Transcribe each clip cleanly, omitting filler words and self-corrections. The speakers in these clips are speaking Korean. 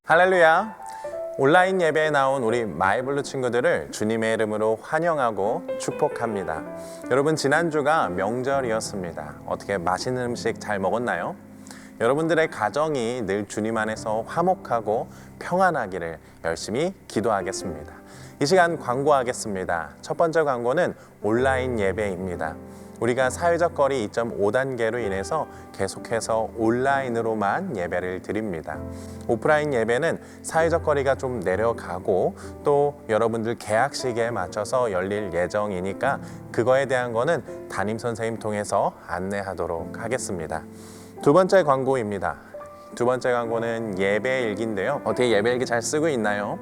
할렐루야! 온라인 예배에 나온 우리 마이블루 친구들을 주님의 이름으로 환영하고 축복합니다. 여러분, 지난주가 명절이었습니다. 어떻게 맛있는 음식 잘 먹었나요? 여러분들의 가정이 늘 주님 안에서 화목하고 평안하기를 열심히 기도하겠습니다. 이 시간 광고하겠습니다. 첫 번째 광고는 온라인 예배입니다. 우리가 사회적 거리 2.5단계로 인해서 계속해서 온라인으로만 예배를 드립니다. 오프라인 예배는 사회적 거리가 좀 내려가고 또 여러분들 개학식에 맞춰서 열릴 예정이니까 그거에 대한 거는 담임 선생님 통해서 안내하도록 하겠습니다. 두 번째 광고입니다. 두 번째 광고는 예배일기인데요. 어떻게 예배일기 잘 쓰고 있나요?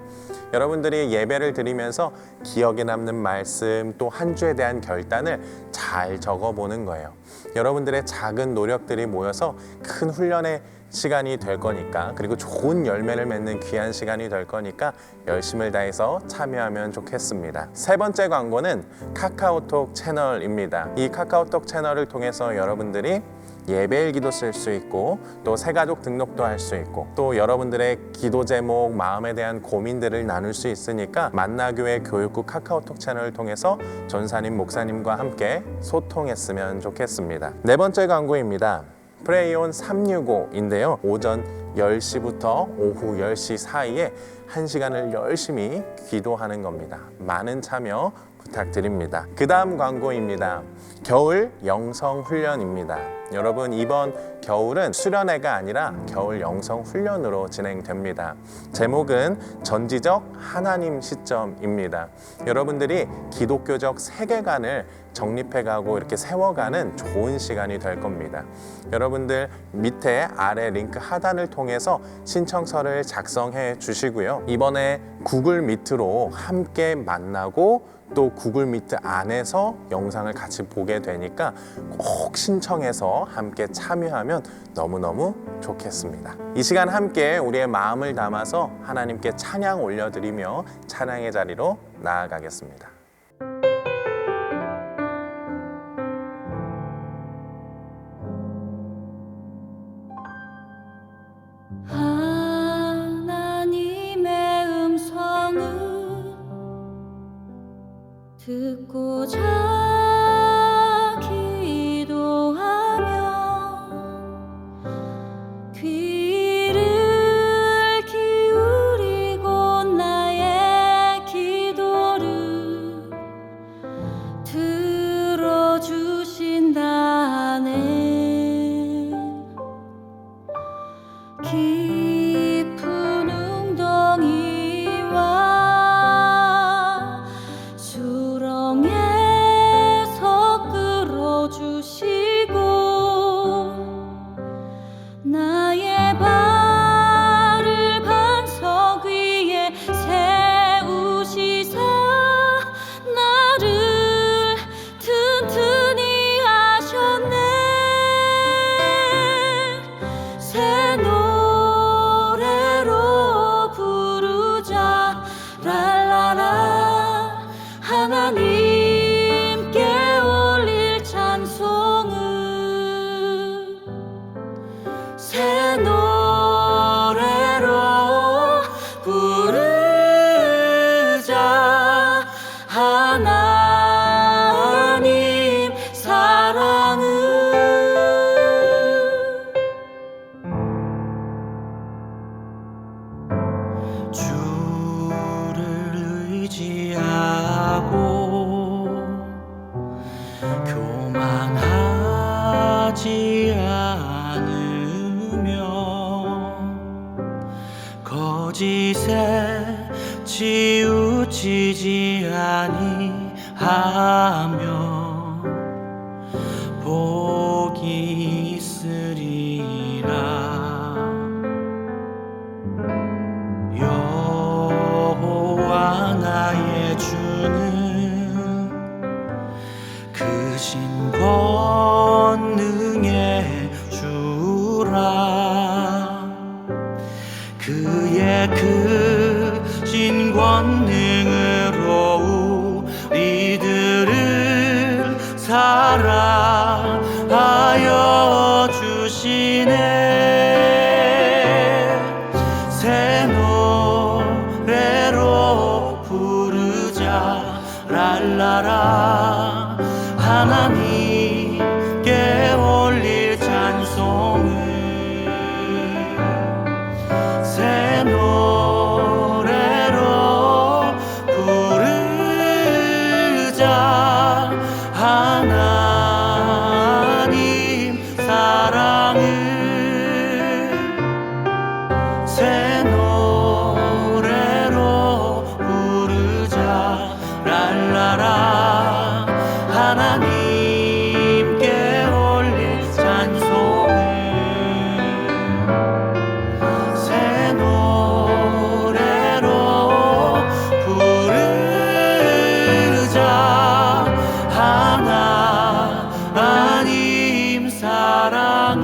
여러분들이 예배를 드리면서 기억에 남는 말씀 또 한 주에 대한 결단을 잘 적어보는 거예요. 여러분들의 작은 노력들이 모여서 큰 훈련의 시간이 될 거니까, 그리고 좋은 열매를 맺는 귀한 시간이 될 거니까 열심을 다해서 참여하면 좋겠습니다. 세 번째 광고는 카카오톡 채널입니다. 이 카카오톡 채널을 통해서 여러분들이 예배일기도 쓸 수 있고 또 새가족 등록도 할 수 있고 또 여러분들의 기도 제목, 마음에 대한 고민들을 나눌 수 있으니까 만나교회 교육국 카카오톡 채널을 통해서 전사님, 목사님과 함께 소통했으면 좋겠습니다. 네 번째 광고입니다. 프레이온 365인데요. 오전 10시부터 오후 10시 사이에 1시간을 열심히 기도하는 겁니다. 많은 참여 부탁드립니다. 그 다음 광고입니다. 겨울 영성훈련입니다. 여러분, 이번 겨울은 수련회가 아니라 겨울 영성훈련으로 진행됩니다. 제목은 전지적 하나님 시점입니다. 여러분들이 기독교적 세계관을 정립해가고 이렇게 세워가는 좋은 시간이 될 겁니다. 여러분들 밑에 아래 링크 하단을 통해서 신청서를 작성해 주시고요. 이번에 구글 미트로 함께 만나고 또 구글 미트 안에서 영상을 같이 보게 되니까 꼭 신청해서 함께 참여하면 너무너무 좋겠습니다. 이 시간 함께 우리의 마음을 담아서 하나님께 찬양 올려드리며 찬양의 자리로 나아가겠습니다. 듣고자 기도하며 귀를 기울이고 나의 기도를 들어주신다네. 깊은 웅덩이와 주시고 나의 발을 반석 위에 세우시사 나를 튼튼히 하셨네. 새 노래로 부르자 랄라라. 하나님께 새 노래로 부르자 하나님 사랑을. 주를 의지하고 교만하지 거짓에 치우치지 아니하며 복이 있으리라. 여호와 나의 주는 크신 권능의 주라. 그의 크신 권능으로 우리들을 사랑하여 주시네. 새 사랑을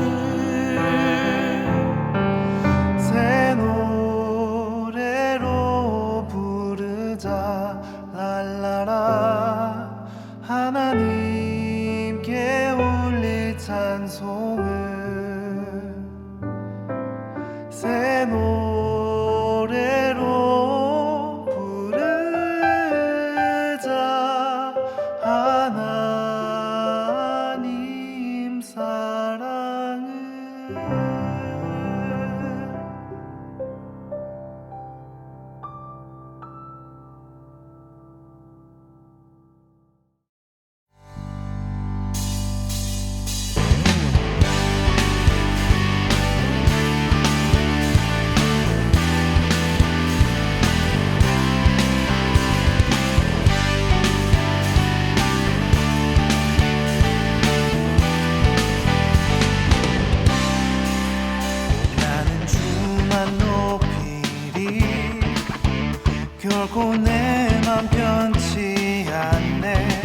새 노래로 부르자 랄라라 하나님께 올릴 찬송을 새 노래로 부르자 하나님 사랑을 나는 주만 높이리 결코 내 맘 변치 않네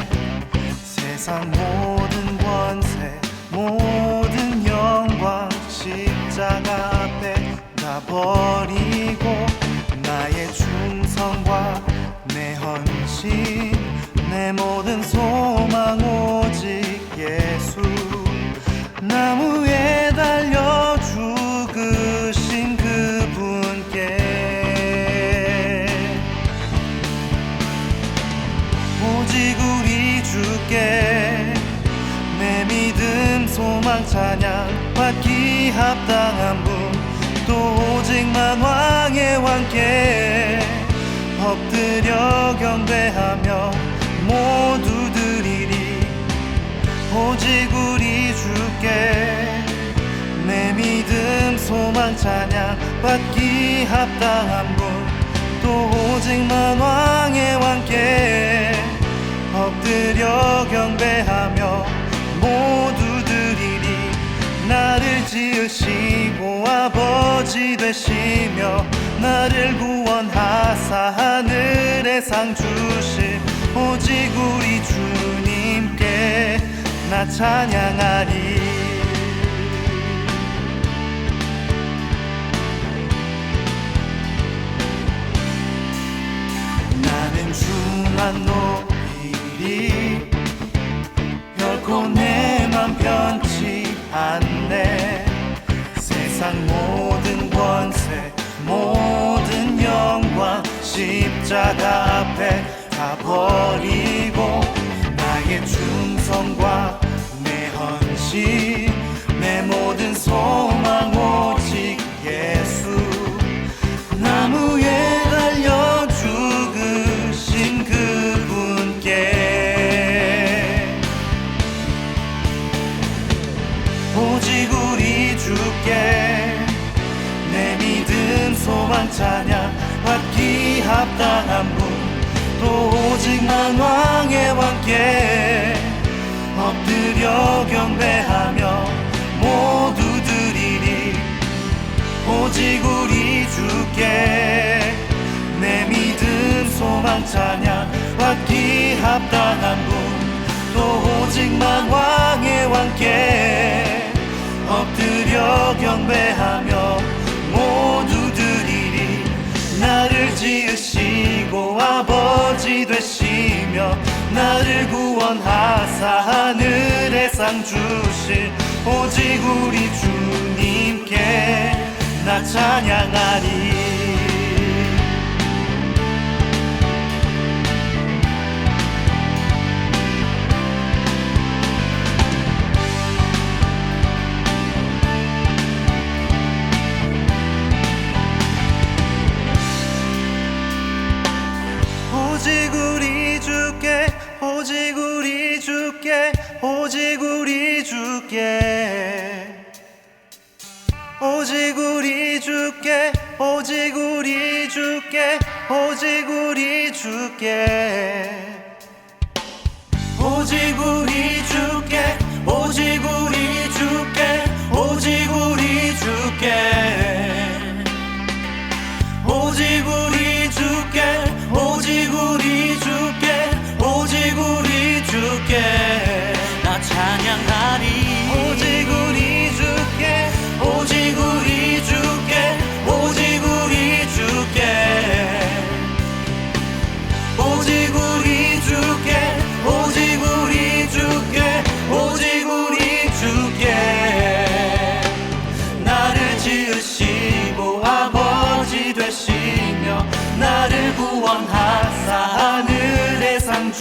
세상 모든 권세 모든 영광 십자가 앞에 다 버리고 나의 충성과 내 헌신 내 모든 소망 오직 예수 나무에 달려 죽으신 그분께 오직 우리 주께 내 믿음 소망 찬양 받기 합당한 분 또 오직만 왕의 왕께 엎드려 경배하며 모두 드리리 오직 우리 주께 내 믿음 소망 찬양 받기 합당한 분 또 오직만 왕의 왕께 엎드려 경배하며 모두 드리리 나를 지으시고 아버지 되시며 나를 구원하사 하늘의 상 주실 오직 우리 주님께 나 찬양하리 나는 주만 높이리 결코 내 맘 변치 않네 세상 모든 권세 모든 영광 십자가 앞에 다 버리고 나의 충성과 내 헌신 내 모든 소망 오직 예수 나무에 달려 죽으신 그분께 오직 우리 주께 내 믿음 소망 찬양 받기 합당한 분 또 오직만 왕의 왕께 엎드려 경배하며 모두 드리리 오직 우리 주께 내 믿음 소망 찬양 받기 합당한 분 또 오직만 왕의 왕께 엎드려 경배하며 모두 드리리 나를 지으시고 아버지 되시며 나를 구원하사 하늘의 상 주실 오직 우리 주님께 나 찬양하리 오직 우리 주께 오직 우리 주께 오직 우리 주께 오직 우리 주께 오직 우리 주께 오직 우리 주께 오직 우리 주께 오직 우리 주께 오직 우리 주께 오직 우리 주께 오직 우리 주께 오직 우리 주께 나 찬양하리 오직 우리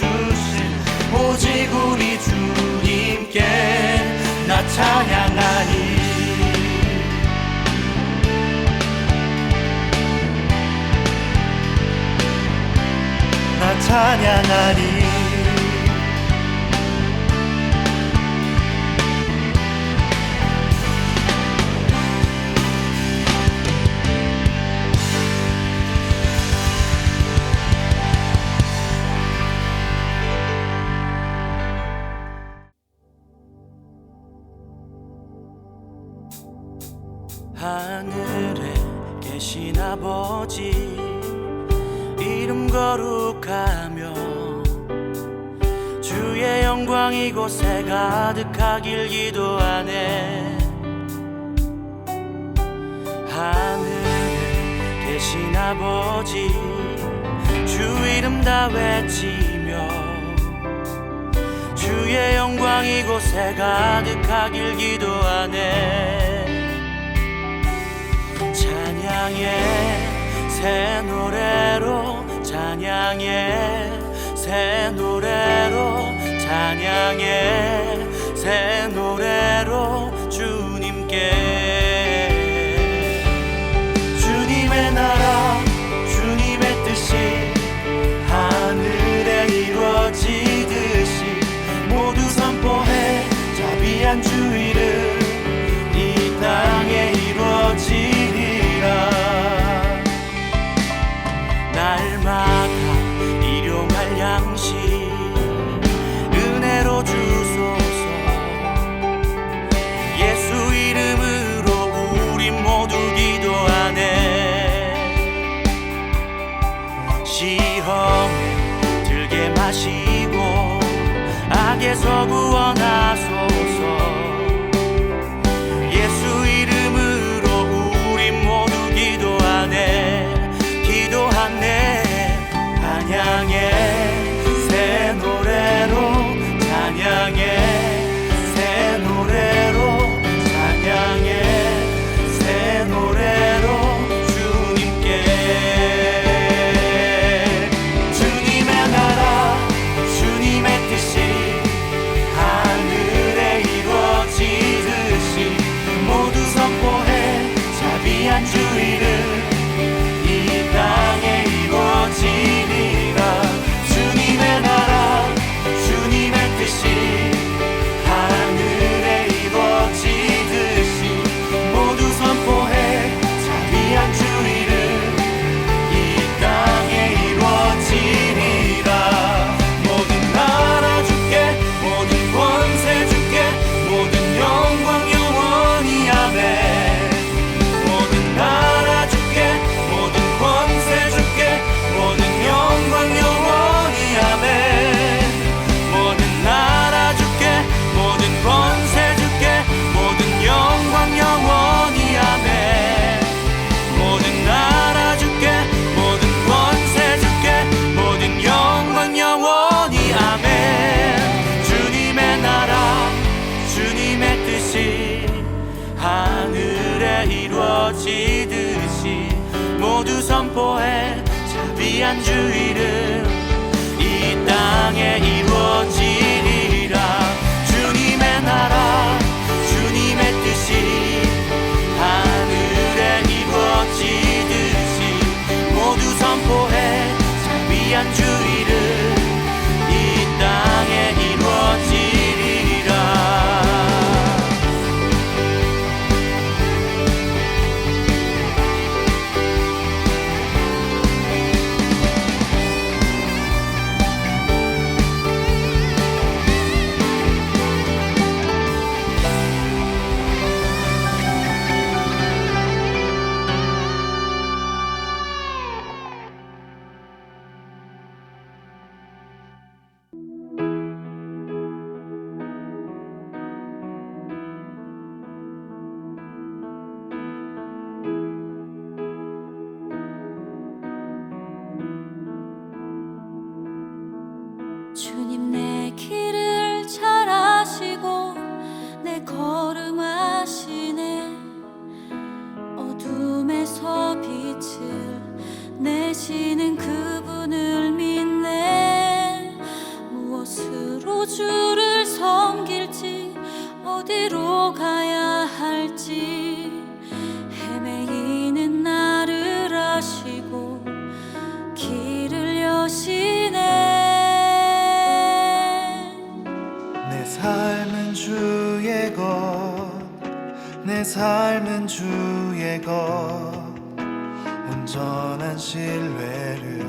주신 오직 우리 주님께 나 찬양하니 나 찬양하니 하늘에 계신 아버지 이름 거룩하며 주의 영광 이곳에 가득하길 기도하네. 하늘에 계신 아버지 주 이름 다 외치며 주의 영광 이곳에 가득하길 기도하네. 찬양의 새 노래로 찬양의 새 노래로 찬양의 새 노래로 주님께 주님의 나라 주님의 뜻이 하늘에 이루어지듯이 모두 선포해 자비한 주 이름 이 땅에 이루어지리라. 날마다 일용할 양식 은혜로 주소서. 예수 이름으로 우리 모두 기도하네. 시험에 들게 마시고 악에서 구원하소서. 예수 이름으로 우리 모두 기도하네. 기도하네. 찬양의 새 노래로 찬양의 새 노래로 찬양의 새 노래로 주님께 주님의 나라 주님의 뜻이 하늘에 이루어지듯이 모두 선포해 자비한 주 이름 이 땅에 이루어지리라. 주님의 나라 주님의 뜻이 하늘에 이루어지듯이 모두 선포해 자비한 주 이름 이 땅에 이루어지리라. 모든 나라 주께 모든 권세 주께 모든 영광 영원히 아멘. 모든 나라 주께 모든 권세 주께 모든 영광 영원히 아멘. 모든 나라 주께 모든 권세 주께 모든 영광 영원히 아멘. 모든 나라 주께 모든 권세 주께 모든 영광 영원히 아멘. 주님의 나라 주님의 뜻이 하늘에 이루어지듯이 모두 선포해 자비한 주 이름 이 땅에 이루어지리라. 주님의 나라 주님의 뜻이 하늘에 이루어지듯이 모두 선포해 자비한 주 이름 이 땅에 이루어지리라. 어디로 가야 할지 헤매이는 나를 아시고 길을 여시네. 내 삶은 주의 것, 내 삶은 주의 것, 온전한 신뢰를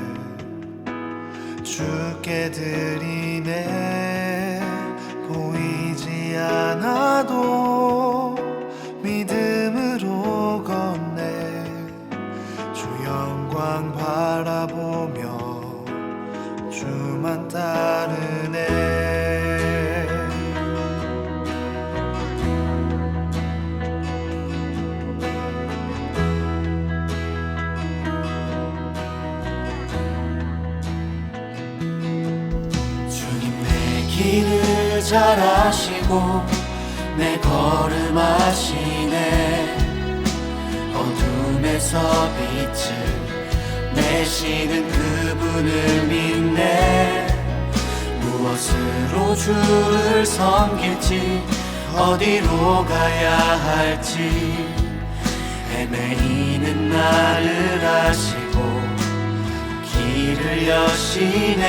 주께 드리네. 보이지 않아도 믿음으로 걷네. 주 영광 바라보며 주만 따르네. 길을 잘 아시고 내 걸음 아시네. 어둠에서 빛을 내시는 그분을 믿네. 무엇으로 주를 섬길지 어디로 가야 할지 헤매이는 나를 아시고 길을 여시네.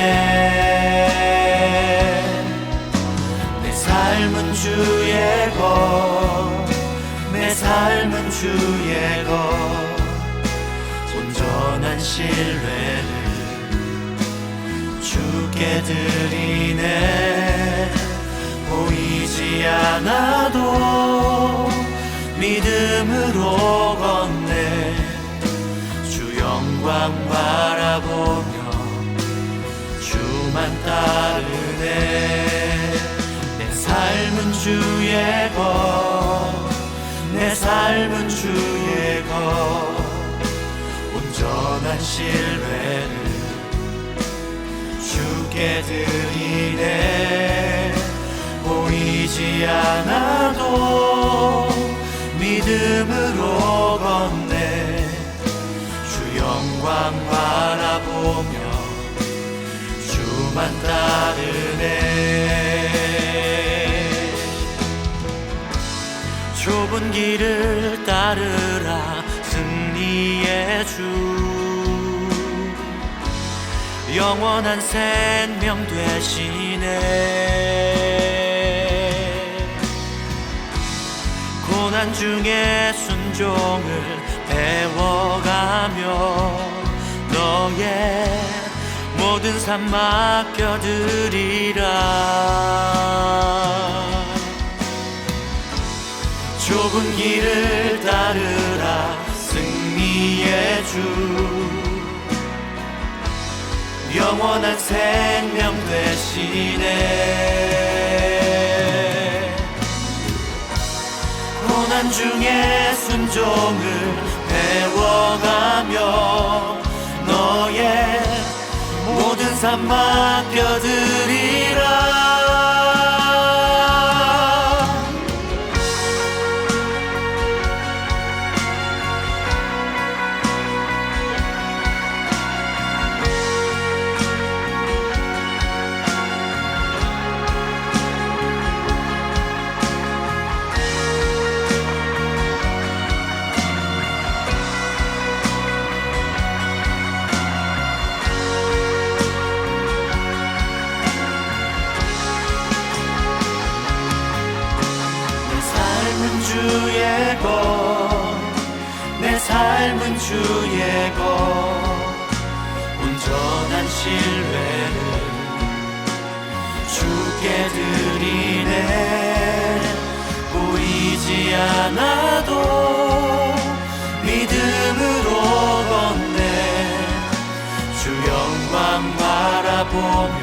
내 삶은 주의 것, 내 삶은 주의 것, 온전한 신뢰를 주께 드리네. 보이지 않아도 믿음으로 걷네. 주 영광 바라보며 주만 따르네. 내 삶은 주의 것, 내 삶은 주의 것, 온전한 신뢰를 주께 드리네. 보이지 않아도 믿음으로 걷네. 주 영광 바라보며 주만 따르네. 좁은 길을 따르라 승리의 주. 영원한 생명 되시네. 고난 중에 순종을 배워가며 너의 모든 삶 맡겨드리라. 좁은 길을 따르라 승리의 주. 영원한 생명 되시네. 고난 중에 순종을 배워가며 너의 모든 삶 맡겨드리라. 주의 것, 내 삶은 주의 것, 온전한 신뢰를 주께 드리네. 보이지 않아도 믿음으로 걷네. 주 영광 바라보며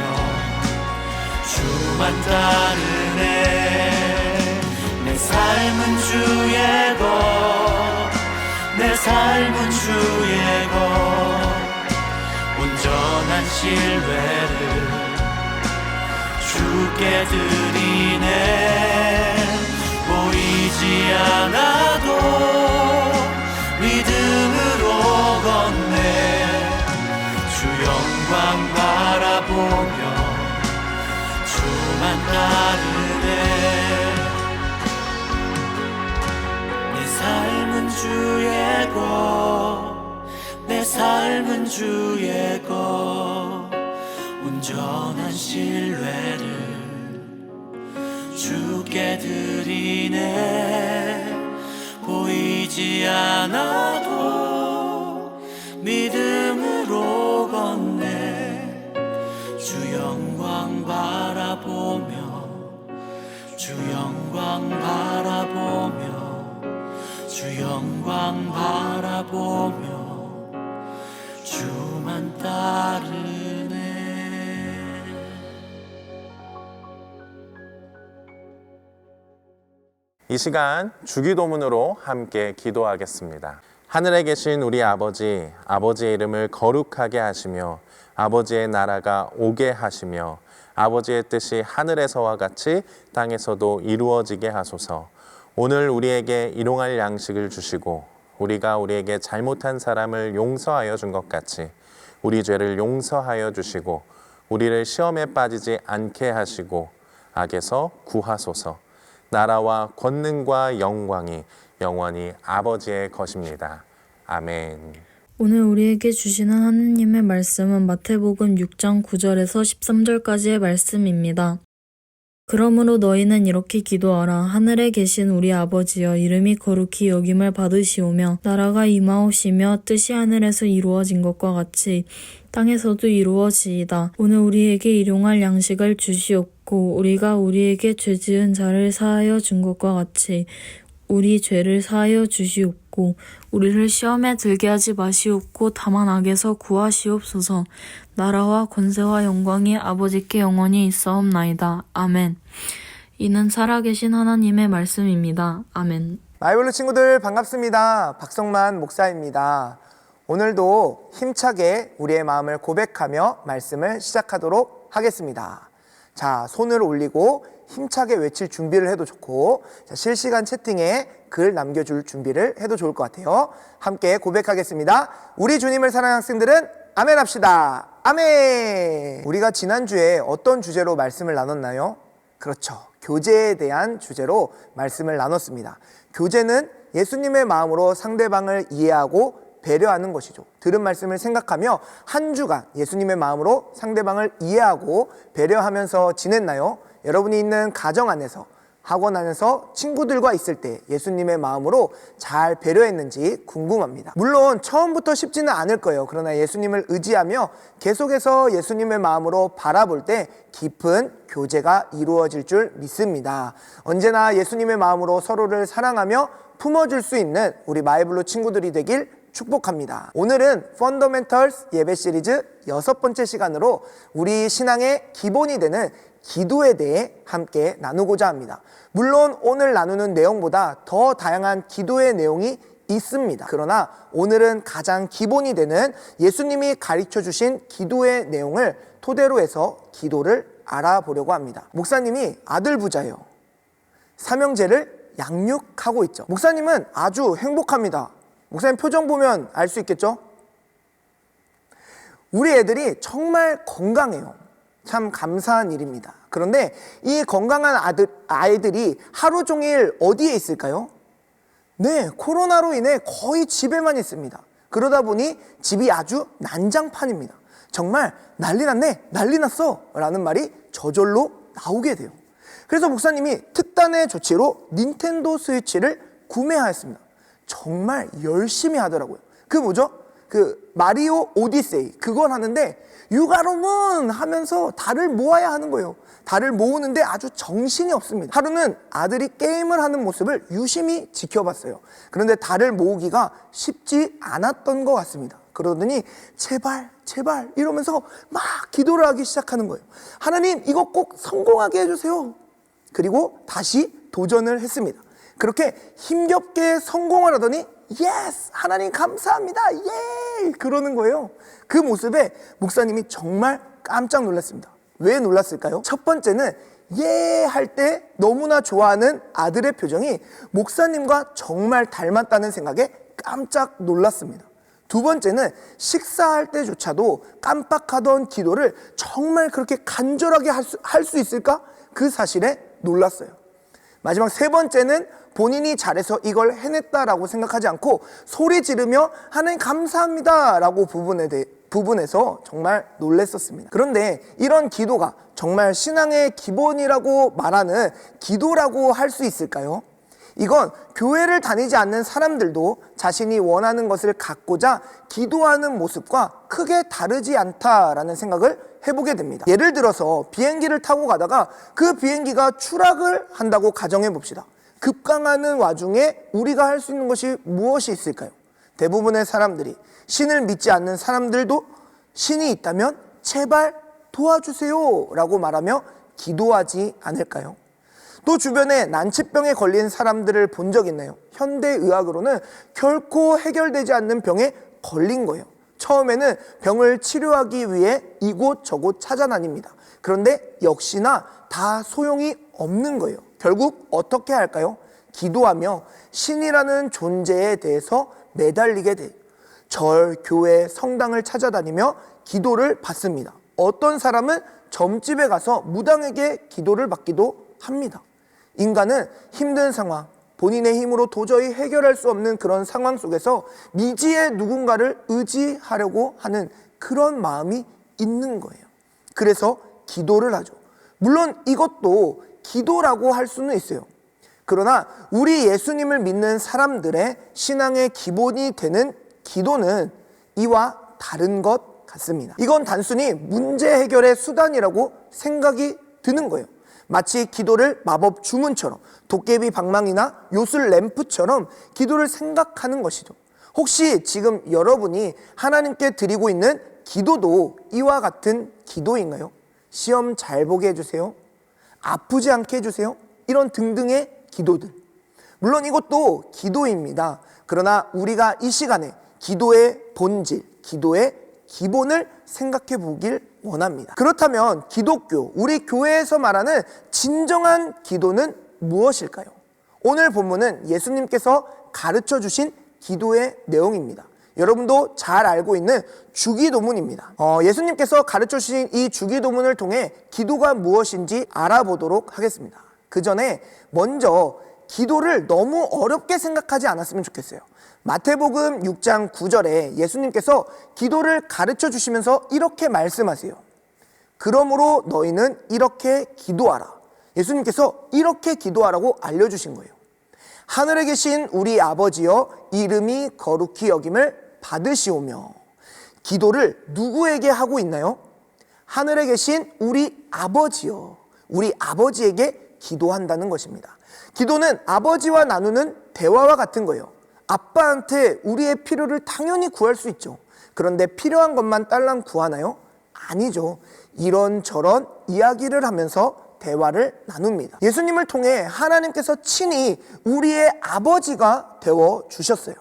주만 따르네. 내 삶은 주의 것, 내 삶은 주의 것, 온전한 신뢰를 주께 드리네. 보이지 않아도 믿음으로 걷네. 주 영광 바라보며 주만 따르네. 주의 것, 내 삶은 주의 것. 온전한 신뢰를 주께 드리네. 보이지 않아도 믿음으로 걷네. 주 영광 바라보며, 주 영광 바라보며, 주 영광 바라보며 주만 따르네. 이 시간 주기도문으로 함께 기도하겠습니다. 하늘에 계신 우리 아버지, 아버지의 이름을 거룩하게 하시며 아버지의 나라가 오게 하시며 아버지의 뜻이 하늘에서와 같이 땅에서도 이루어지게 하소서. 오늘 우리에게 일용할 양식을 주시고 우리가 우리에게 잘못한 사람을 용서하여 준 것 같이 우리 죄를 용서하여 주시고 우리를 시험에 빠지지 않게 하시고 악에서 구하소서. 나라와 권능과 영광이 영원히 아버지의 것입니다. 아멘. 오늘 우리에게 주시는 하느님의 말씀은 마태복음 6장 9절에서 13절까지의 말씀입니다. 그러므로 너희는 이렇게 기도하라. 하늘에 계신 우리 아버지여, 이름이 거룩히 여김을 받으시오며 나라가 임하오시며 뜻이 하늘에서 이루어진 것과 같이 땅에서도 이루어지이다. 오늘 우리에게 일용할 양식을 주시옵고 우리가 우리에게 죄 지은 자를 사하여 준 것과 같이 우리 죄를 사하여 주시옵고 우리를 시험에 들게 하지 마시옵고 다만 악에서 구하시옵소서. 나라와 권세와 영광이 아버지께 영원히 있사옵나이다. 아멘. 이는 살아계신 하나님의 말씀입니다. 아멘. 마이블루 친구들 반갑습니다. 박성만 목사입니다. 오늘도 힘차게 우리의 마음을 고백하며 말씀을 시작하도록 하겠습니다. 자, 손을 올리고 힘차게 외칠 준비를 해도 좋고, 자, 실시간 채팅에 글 남겨줄 준비를 해도 좋을 것 같아요. 함께 고백하겠습니다. 우리 주님을 사랑하는 학생들은 아멘 합시다. 아멘. 우리가 지난주에 어떤 주제로 말씀을 나눴나요? 그렇죠. 교제에 대한 주제로 말씀을 나눴습니다. 교제는 예수님의 마음으로 상대방을 이해하고 배려하는 것이죠. 들은 말씀을 생각하며 한 주간 예수님의 마음으로 상대방을 이해하고 배려하면서 지냈나요? 여러분이 있는 가정 안에서, 학원 안에서 친구들과 있을 때 예수님의 마음으로 잘 배려했는지 궁금합니다. 물론 처음부터 쉽지는 않을 거예요. 그러나 예수님을 의지하며 계속해서 예수님의 마음으로 바라볼 때 깊은 교제가 이루어질 줄 믿습니다. 언제나 예수님의 마음으로 서로를 사랑하며 품어줄 수 있는 우리 마이블루 친구들이 되길 축복합니다. 오늘은 펀더멘털스 예배 시리즈 6번째 시간으로 우리 신앙의 기본이 되는 기도에 대해 함께 나누고자 합니다. 물론 오늘 나누는 내용보다 더 다양한 기도의 내용이 있습니다. 그러나 오늘은 가장 기본이 되는 예수님이 가르쳐 주신 기도의 내용을 토대로 해서 기도를 알아보려고 합니다. 목사님이 아들 부자예요. 삼형제를 양육하고 있죠. 목사님은 아주 행복합니다. 목사님 표정 보면 알 수 있겠죠? 우리 애들이 정말 건강해요. 참 감사한 일입니다. 그런데 이 건강한 아이들이 하루 종일 어디에 있을까요? 네, 코로나로 인해 거의 집에만 있습니다. 그러다 보니 집이 아주 난장판입니다. 정말 난리 났네, 난리 났어 라는 말이 저절로 나오게 돼요. 그래서 목사님이 특단의 조치로 닌텐도 스위치를 구매하였습니다. 정말 열심히 하더라고요. 그 뭐죠? 그 마리오 오디세이, 그걸 하는데 육아로문 하면서 달을 모아야 하는 거예요. 달을 모으는데 아주 정신이 없습니다. 하루는 아들이 게임을 하는 모습을 유심히 지켜봤어요. 그런데 달을 모으기가 쉽지 않았던 것 같습니다. 그러더니 제발 제발 이러면서 막 기도를 하기 시작하는 거예요. 하나님, 이거 꼭 성공하게 해주세요. 그리고 다시 도전을 했습니다. 그렇게 힘겹게 성공을 하더니 예스! 하나님 감사합니다! 예! 그러는 거예요. 그 모습에 목사님이 정말 깜짝 놀랐습니다. 왜 놀랐을까요? 첫 번째는 예! 할 때 너무나 좋아하는 아들의 표정이 목사님과 정말 닮았다는 생각에 깜짝 놀랐습니다. 두 번째는 식사할 때조차도 깜빡하던 기도를 정말 그렇게 간절하게 할 수 있을까? 그 사실에 놀랐어요. 마지막 세 번째는 본인이 잘해서 이걸 해냈다라고 생각하지 않고 소리 지르며 하나님 감사합니다라고 부분에서 정말 놀랬었습니다. 그런데 이런 기도가 정말 신앙의 기본이라고 말하는 기도라고 할 수 있을까요? 이건 교회를 다니지 않는 사람들도 자신이 원하는 것을 갖고자 기도하는 모습과 크게 다르지 않다라는 생각을 해보게 됩니다. 예를 들어서 비행기를 타고 가다가 그 비행기가 추락을 한다고 가정해 봅시다. 급강하는 와중에 우리가 할 수 있는 것이 무엇이 있을까요? 대부분의 사람들이, 신을 믿지 않는 사람들도 신이 있다면 제발 도와주세요 라고 말하며 기도하지 않을까요? 또 주변에 난치병에 걸린 사람들을 본 적 있나요? 현대의학으로는 결코 해결되지 않는 병에 걸린 거예요. 처음에는 병을 치료하기 위해 이곳저곳 찾아다닙니다. 그런데 역시나 다 소용이 없는 거예요. 결국 어떻게 할까요? 기도하며 신이라는 존재에 대해서 매달리게 돼요. 절, 교회, 성당을 찾아다니며 기도를 받습니다. 어떤 사람은 점집에 가서 무당에게 기도를 받기도 합니다. 인간은 힘든 상황, 본인의 힘으로 도저히 해결할 수 없는 그런 상황 속에서 미지의 누군가를 의지하려고 하는 그런 마음이 있는 거예요. 그래서 기도를 하죠. 물론 이것도 기도라고 할 수는 있어요. 그러나 우리 예수님을 믿는 사람들의 신앙의 기본이 되는 기도는 이와 다른 것 같습니다. 이건 단순히 문제 해결의 수단이라고 생각이 드는 거예요. 마치 기도를 마법 주문처럼, 도깨비 방망이나 요술 램프처럼 기도를 생각하는 것이죠. 혹시 지금 여러분이 하나님께 드리고 있는 기도도 이와 같은 기도인가요? 시험 잘 보게 해주세요, 아프지 않게 해주세요, 이런 등등의 기도들. 물론 이것도 기도입니다. 그러나 우리가 이 시간에 기도의 본질, 기도의 기본을 생각해 보길 원합니다. 그렇다면 기독교, 우리 교회에서 말하는 진정한 기도는 무엇일까요? 오늘 본문은 예수님께서 가르쳐 주신 기도의 내용입니다. 여러분도 잘 알고 있는 주기도문입니다. 예수님께서 가르쳐 주신 이 주기도문을 통해 기도가 무엇인지 알아보도록 하겠습니다. 그 전에 먼저 기도를 너무 어렵게 생각하지 않았으면 좋겠어요. 마태복음 6장 9절에 예수님께서 기도를 가르쳐 주시면서 이렇게 말씀하세요. 그러므로 너희는 이렇게 기도하라. 예수님께서 이렇게 기도하라고 알려주신 거예요. 하늘에 계신 우리 아버지여, 이름이 거룩히 여김을 받으시오며. 기도를 누구에게 하고 있나요? 하늘에 계신 우리 아버지여, 우리 아버지에게 기도한다는 것입니다. 기도는 아버지와 나누는 대화와 같은 거예요. 아빠한테 우리의 필요를 당연히 구할 수 있죠. 그런데 필요한 것만 딸랑 구하나요? 아니죠. 이런저런 이야기를 하면서 대화를 나눕니다. 예수님을 통해 하나님께서 친히 우리의 아버지가 되어 주셨어요.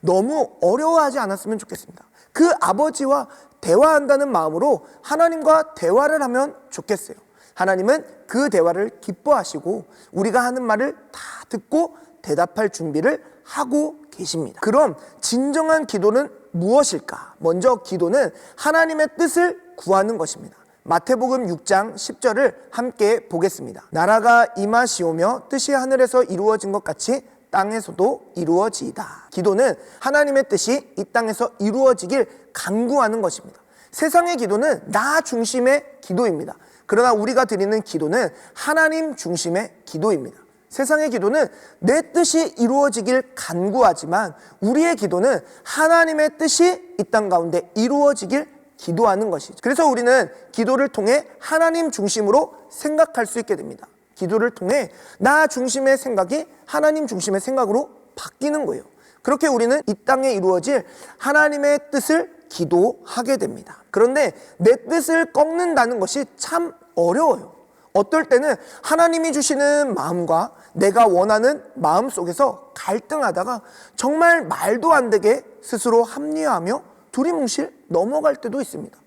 너무 어려워하지 않았으면 좋겠습니다. 그 아버지와 대화한다는 마음으로 하나님과 대화를 하면 좋겠어요. 하나님은 그 대화를 기뻐하시고 우리가 하는 말을 다 듣고 대답할 준비를 하고 계십니다. 그럼 진정한 기도는 무엇일까? 먼저 기도는 하나님의 뜻을 구하는 것입니다. 마태복음 6장 10절을 함께 보겠습니다. 나라가 임하시오며 뜻이 하늘에서 이루어진 것 같이 땅에서도 이루어지이다. 기도는 하나님의 뜻이 이 땅에서 이루어지길 간구하는 것입니다. 세상의 기도는 나 중심의 기도입니다. 그러나 우리가 드리는 기도는 하나님 중심의 기도입니다. 세상의 기도는 내 뜻이 이루어지길 간구하지만 우리의 기도는 하나님의 뜻이 이 땅 가운데 이루어지길 기도하는 것이죠. 그래서 우리는 기도를 통해 하나님 중심으로 생각할 수 있게 됩니다. 기도를 통해 나 중심의 생각이 하나님 중심의 생각으로 바뀌는 거예요. 그렇게 우리는 이 땅에 이루어질 하나님의 뜻을 기도하게 됩니다. 그런데 내 뜻을 꺾는다는 것이 참 어려워요. 어떨 때는 하나님이 주시는 마음과 내가 원하는 마음 속에서 갈등하다가 정말 말도 안 되게 스스로 합리화하며 두리뭉실 넘어갈 때도 있습니다.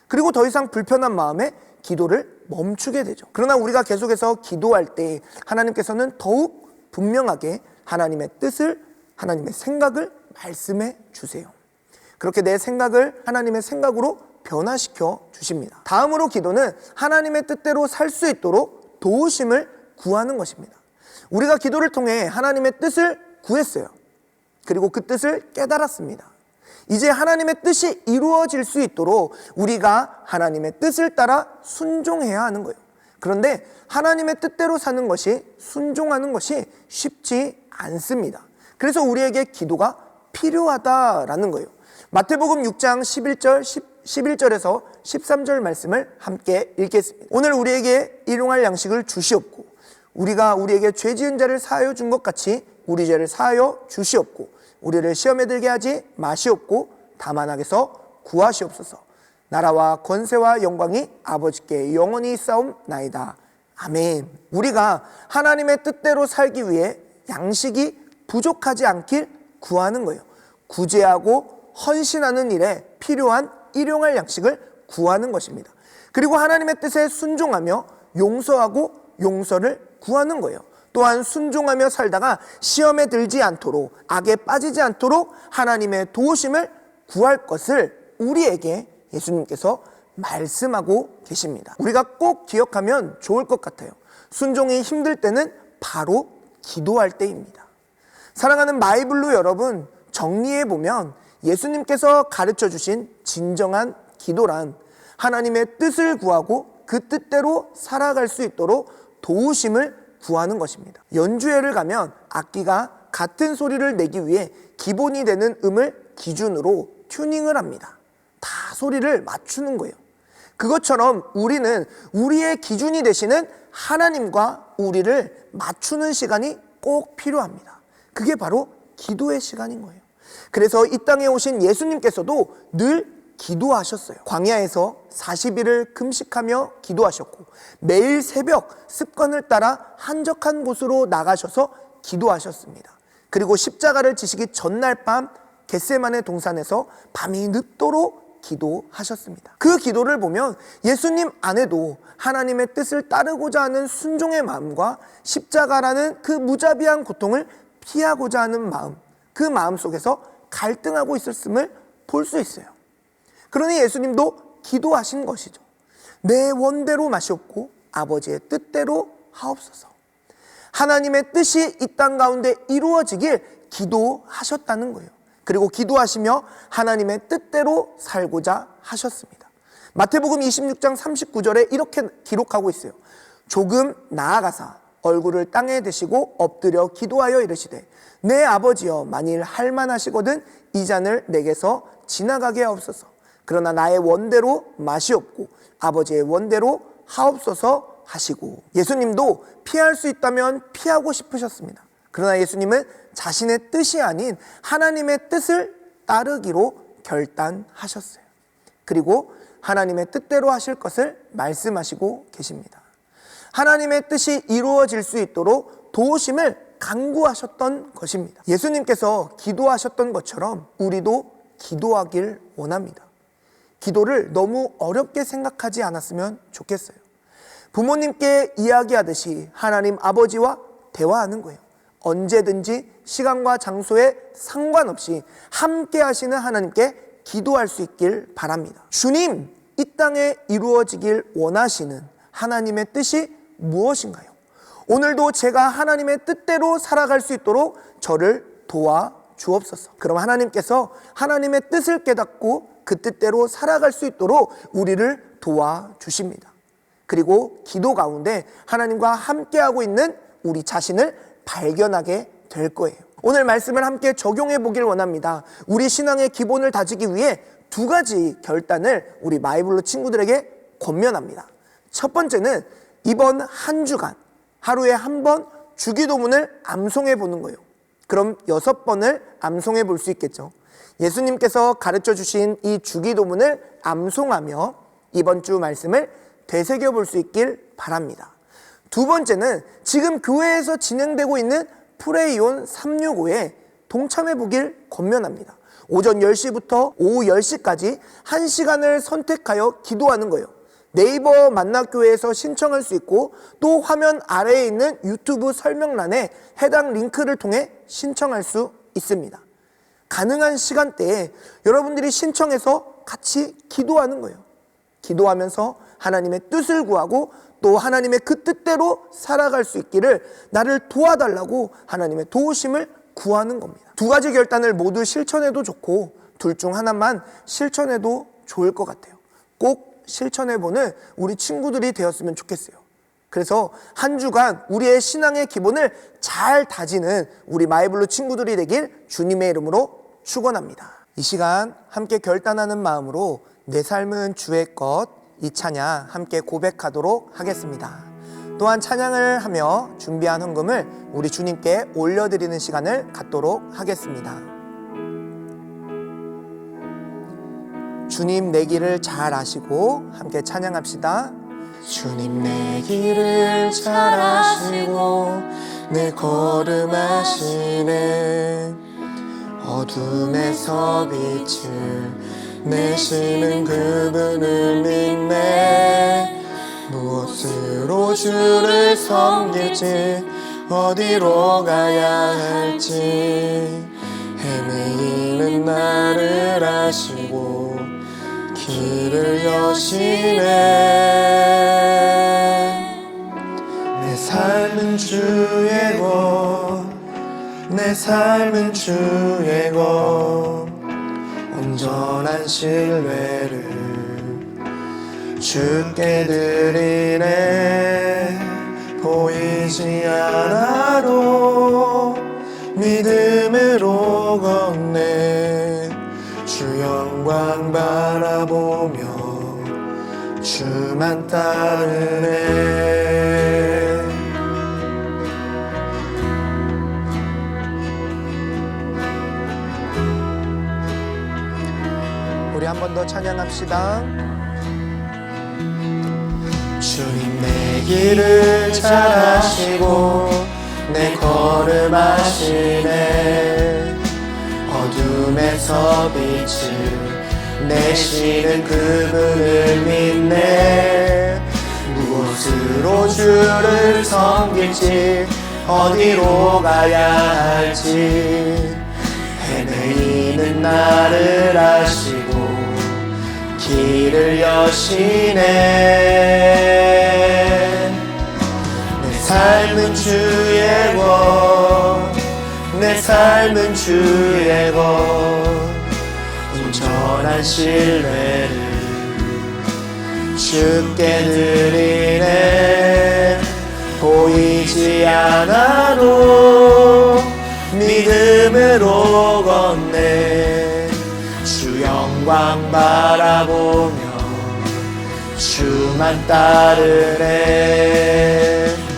그리고 더 이상 불편한 마음에 기도를 멈추게 되죠. 그러나 우리가 계속해서 기도할 때 하나님께서는 더욱 분명하게 하나님의 뜻을, 하나님의 생각을 말씀해 주세요. 그렇게 내 생각을 하나님의 생각으로 변화시켜 주십니다. 다음으로 기도는 하나님의 뜻대로 살 수 있도록 도우심을 구하는 것입니다. 우리가 기도를 통해 하나님의 뜻을 구했어요. 그리고 그 뜻을 깨달았습니다. 이제 하나님의 뜻이 이루어질 수 있도록 우리가 하나님의 뜻을 따라 순종해야 하는 거예요. 그런데 하나님의 뜻대로 사는 것이, 순종하는 것이 쉽지 않습니다. 그래서 우리에게 기도가 필요하다라는 거예요. 마태복음 6장 11절에서 13절 말씀을 함께 읽겠습니다. 오늘 우리에게 일용할 양식을 주시옵고 우리가 우리에게 죄 지은 자를 사하여 준 것 같이 우리 죄를 사하여 주시옵고 우리를 시험에 들게 하지 마시옵고 다만 악에서 구하시옵소서. 나라와 권세와 영광이 아버지께 영원히 있사옵나이다. 아멘. 우리가 하나님의 뜻대로 살기 위해 양식이 부족하지 않길 구하는 거예요. 구제하고 헌신하는 일에 필요한 일용할 양식을 구하는 것입니다. 그리고 하나님의 뜻에 순종하며 용서하고 용서를 구하는 거예요. 또한 순종하며 살다가 시험에 들지 않도록, 악에 빠지지 않도록 하나님의 도우심을 구할 것을 우리에게 예수님께서 말씀하고 계십니다. 우리가 꼭 기억하면 좋을 것 같아요. 순종이 힘들 때는 바로 기도할 때입니다. 사랑하는 마이블루 여러분, 정리해보면 예수님께서 가르쳐 주신 진정한 기도란 하나님의 뜻을 구하고 그 뜻대로 살아갈 수 있도록 도우심을 구하는 것입니다. 연주회를 가면 악기가 같은 소리를 내기 위해 기본이 되는 음을 기준으로 튜닝을 합니다. 다 소리를 맞추는 거예요. 그것처럼 우리는 우리의 기준이 되시는 하나님과 우리를 맞추는 시간이 꼭 필요합니다. 그게 바로 기도의 시간인 거예요. 그래서 이 땅에 오신 예수님께서도 늘 기도하셨어요. 광야에서 40일을 금식하며 기도하셨고 매일 새벽 습관을 따라 한적한 곳으로 나가셔서 기도하셨습니다. 그리고 십자가를 지시기 전날 밤 겟세마네 동산에서 밤이 늦도록 기도하셨습니다. 그 기도를 보면 예수님 안에도 하나님의 뜻을 따르고자 하는 순종의 마음과 십자가라는 그 무자비한 고통을 피하고자 하는 마음, 그 마음 속에서 갈등하고 있었음을 볼 수 있어요. 그러니 예수님도 기도하신 것이죠. 내 원대로 마시옵고 아버지의 뜻대로 하옵소서. 하나님의 뜻이 이 땅 가운데 이루어지길 기도하셨다는 거예요. 그리고 기도하시며 하나님의 뜻대로 살고자 하셨습니다. 마태복음 26장 39절에 이렇게 기록하고 있어요. 조금 나아가사 얼굴을 땅에 대시고 엎드려 기도하여 이르시되 내 아버지여 만일 할만하시거든 이 잔을 내게서 지나가게 하옵소서. 그러나 나의 원대로 마시옵고 아버지의 원대로 하옵소서 하시고, 예수님도 피할 수 있다면 피하고 싶으셨습니다. 그러나 예수님은 자신의 뜻이 아닌 하나님의 뜻을 따르기로 결단하셨어요. 그리고 하나님의 뜻대로 하실 것을 말씀하시고 계십니다. 하나님의 뜻이 이루어질 수 있도록 도우심을 간구하셨던 것입니다. 예수님께서 기도하셨던 것처럼 우리도 기도하길 원합니다. 기도를 너무 어렵게 생각하지 않았으면 좋겠어요. 부모님께 이야기하듯이 하나님 아버지와 대화하는 거예요. 언제든지 시간과 장소에 상관없이 함께 하시는 하나님께 기도할 수 있길 바랍니다. 주님, 이 땅에 이루어지길 원하시는 하나님의 뜻이 무엇인가요? 오늘도 제가 하나님의 뜻대로 살아갈 수 있도록 저를 도와주옵소서. 그럼 하나님께서 하나님의 뜻을 깨닫고 그 뜻대로 살아갈 수 있도록 우리를 도와주십니다. 그리고 기도 가운데 하나님과 함께하고 있는 우리 자신을 발견하게 될 거예요. 오늘 말씀을 함께 적용해 보길 원합니다. 우리 신앙의 기본을 다지기 위해 두 가지 결단을 우리 마이블루 친구들에게 권면합니다. 첫 번째는 이번 한 주간 하루에 한 번 주기도문을 암송해 보는 거예요. 그럼 6번을 암송해 볼 수 있겠죠. 예수님께서 가르쳐 주신 이 주기도문을 암송하며 이번 주 말씀을 되새겨 볼 수 있길 바랍니다. 두 번째는 지금 교회에서 진행되고 있는 프레이온 365에 동참해 보길 권면합니다. 오전 10시부터 오후 10시까지 1시간을 선택하여 기도하는 거예요. 네이버 만나교회에서 신청할 수 있고 또 화면 아래에 있는 유튜브 설명란에 해당 링크를 통해 신청할 수 있습니다. 가능한 시간대에 여러분들이 신청해서 같이 기도하는 거예요. 기도하면서 하나님의 뜻을 구하고 또 하나님의 그 뜻대로 살아갈 수 있기를 나를 도와달라고 하나님의 도우심을 구하는 겁니다. 두 가지 결단을 모두 실천해도 좋고 둘 중 하나만 실천해도 좋을 것 같아요. 꼭 실천해보는 우리 친구들이 되었으면 좋겠어요. 그래서 한 주간 우리의 신앙의 기본을 잘 다지는 우리 마이블루 친구들이 되길 주님의 이름으로 축원합니다. 이 시간 함께 결단하는 마음으로 내 삶은 주의 것, 이 찬양 함께 고백하도록 하겠습니다. 또한 찬양을 하며 준비한 헌금을 우리 주님께 올려드리는 시간을 갖도록 하겠습니다. 주님 내 길을 잘 아시고 함께 찬양합시다. 주님 내 길을 잘 아시고 내 걸음 아시네. 어둠에서 빛을 내시는 그분을 믿네. 무엇으로 주를 섬길지 어디로 가야 할지 헤매이는 나를 아시고 길을 여시네. 내 삶은 주의 것, 내 삶은 주의 것, 온전한 신뢰를 주께 드리네. 보이지 않아도 믿음으로 걷네. 주 영광 바라보며 주만 따르네. 우리 한 번 더 찬양합시다. 주님 내 길을 잘 아시고 내 걸음 아시네. 어둠에서 빛을 내시는 그분을 믿네. 무엇으로 주를 섬길지 어디로 가야 할지 헤매이는 나를 아시고 길을 여시네. 내 삶은 주의 것, 내 삶은 주의 것, 온전한 신뢰를 주께 드리네. 보이지 않아도 믿음으로 걷네. 주 영광 바라보며 주만 따르네.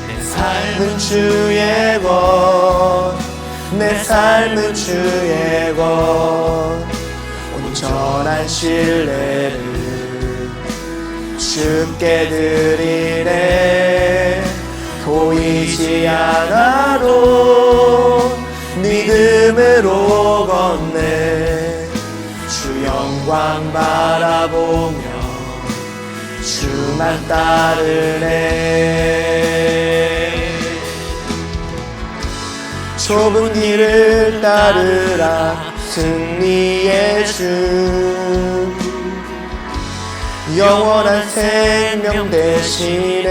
내 삶은 주의 것, 내 삶은 주의 것, 온전한 신뢰를 주께 드리네. 보이지 않아도 믿음으로 걷네. 주 영광 바라보며 주만 따르네. 좁은 길을 따르라 승리의 주, 영원한 생명 대신에.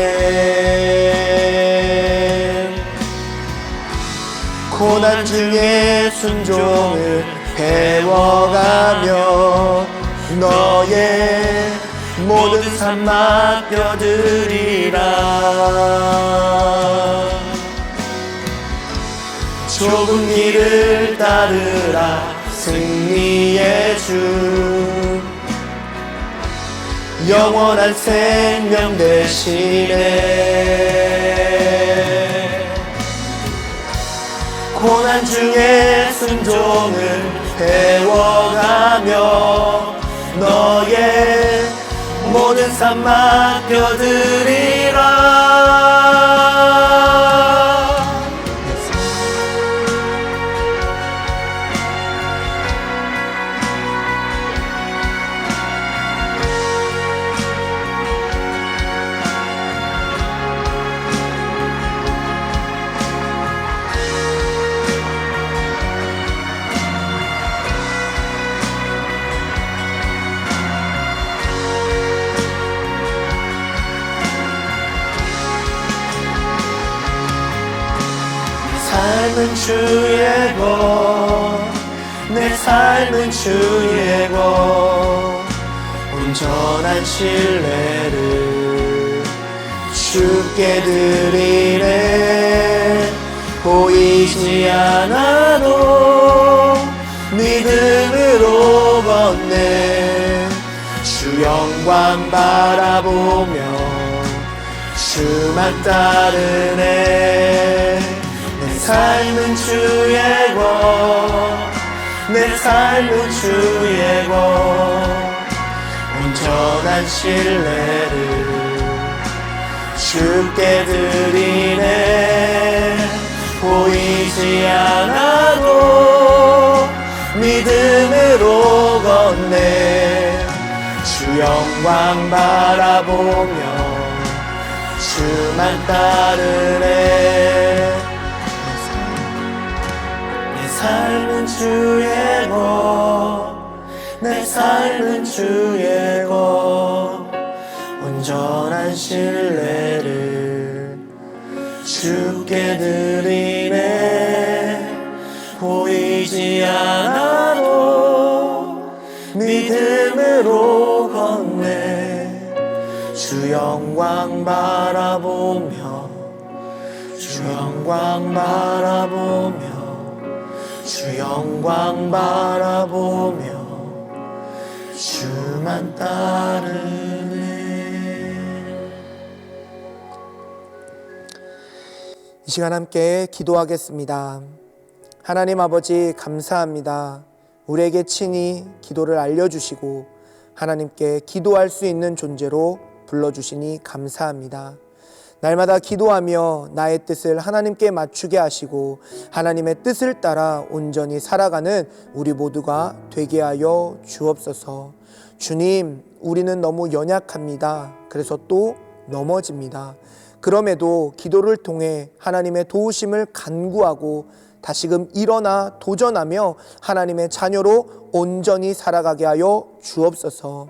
고난 중에 순종을 배워가며 너의 모든 삶 맡겨드리라. 좁은 길을 따르라 승리의 주, 영원한 생명 대신에. 고난 중에 순종을 배워가며 너의 모든 삶 맡겨드리라. 주의 것, 내 삶은 주의 것. 온전한 신뢰를 주께 드리네. 보이지 않아도 믿음으로 걷네. 주 영광 바라보며 주만 따르네. 내 삶은 주의 것, 내 삶은 주의 것. 온전한 신뢰를 주께 드리네. 보이지 않아도 믿음으로 걷네. 주 영광 바라보며 주만 따르네. 내 삶은 주의 것, 내 삶은 주의 것. 온전한 신뢰를 주께 드리네. 보이지 않아도 믿음으로 걷네. 주 영광 바라보며 주 영광 바라보며 주 영광 바라보며 주만 따르네. 이 시간 함께 기도하겠습니다. 하나님 아버지 감사합니다. 우리에게 친히 기도를 알려주시고 하나님께 기도할 수 있는 존재로 불러주시니 감사합니다. 날마다 기도하며 나의 뜻을 하나님께 맞추게 하시고 하나님의 뜻을 따라 온전히 살아가는 우리 모두가 되게 하여 주옵소서. 주님, 우리는 너무 연약합니다. 그래서 또 넘어집니다. 그럼에도 기도를 통해 하나님의 도우심을 간구하고 다시금 일어나 도전하며 하나님의 자녀로 온전히 살아가게 하여 주옵소서.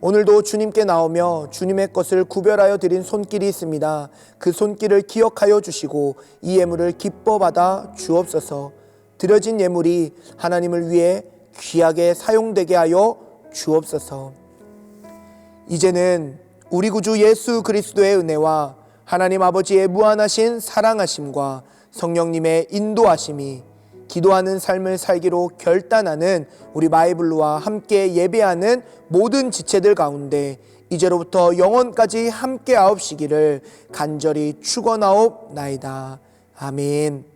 오늘도 주님께 나오며 주님의 것을 구별하여 드린 손길이 있습니다. 그 손길을 기억하여 주시고 이 예물을 기뻐 받아 주옵소서. 드려진 예물이 하나님을 위해 귀하게 사용되게 하여 주옵소서. 이제는 우리 구주 예수 그리스도의 은혜와 하나님 아버지의 무한하신 사랑하심과 성령님의 인도하심이 기도하는 삶을 살기로 결단하는 우리 마이블루와 함께 예배하는 모든 지체들 가운데 이제로부터 영원까지 함께 하옵시기를 간절히 축원하옵나이다. 아멘.